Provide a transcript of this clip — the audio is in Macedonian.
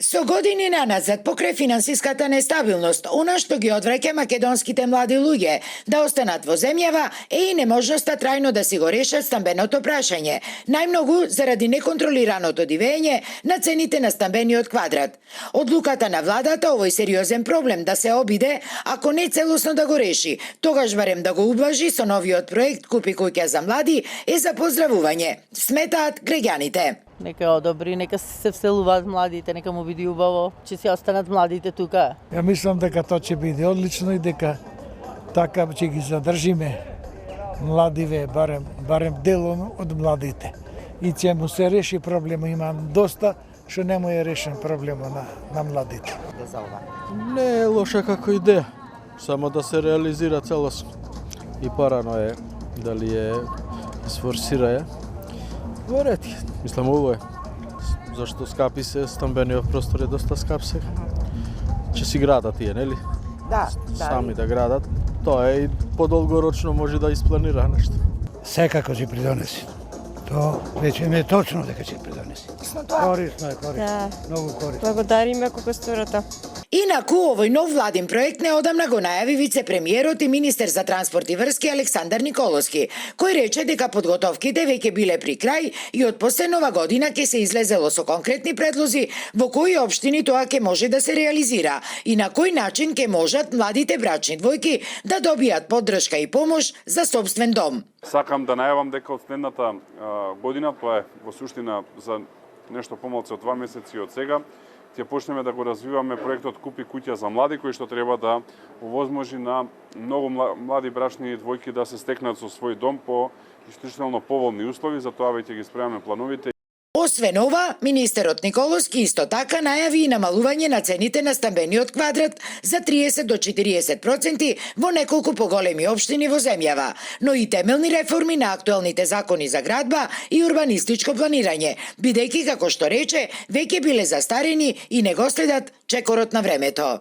Со години наназад, покрај финансиската нестабилност, она што ги одвраќа македонските млади луѓе да останат во земјава е и неможноста трајно да си го решат стамбеното прашање, најмногу заради неконтролираното дивење на цените на стамбениот квадрат. Одлуката на владата овој сериозен проблем да се обиде, ако не целосно да го реши, тогаш барем да го ублажи со новиот проект Купи куќа за млади е за поздравување, сметаат граѓаните. Нека одобри, нека се вселуваат младите, нека му биде убаво, че си останат младите тука. Ја мислам дека тоа ќе биде одлично и дека така ќе ги задржиме младиве, барем делом од младите. И ќе му се реши проблема, има доста што не му е решен проблема на младите. Не е лоша како идеја, само да се реализира целосно. И парано е дали е сфорсира е. Во ред, мислам ово е. Зашто скапи се, стамбениот простор е доста скап сега. Че си градат тие, нели? Да, Сами да градат. Тоа е и подолгорочно може да испланира нешто. Секако ќе придонеси. Тоа веќе не е точно дека ќе придонеси. Корисно е, корисно. Да. Многу корисно. Благодариме квестората. Инаку, овој нов владин проект неодамна го најави вице-премиерот и министер за транспорт и врски Александар Николовски, кој рече дека подготовките веќе биле при крај и од последнова година ќе се излезело со конкретни предлози во кои општини тоа ќе може да се реализира и на кој начин ќе можат младите брачни двојки да добијат поддршка и помош за собствен дом. Сакам да најавам дека од следната година, тоа е во суштина за нешто помалку од 2 месеци од сега, ќе почнеме да го развиваме проектот Купи куќа за млади, кој што треба да овозможи на многу млади брачни двојки да се стекнат со свој дом по исклучително поволни услови, за тоа веќе ги спремаме плановите. Освен ова, министерот Николовски исто така најави и намалување на цените на стамбениот квадрат за 30 до 40% во неколку поголеми општини во земјава, но и темелни реформи на актуелните закони за градба и урбанистичко планирање, бидејќи, како што рече, веќе биле застарени и не го следат чекорот на времето.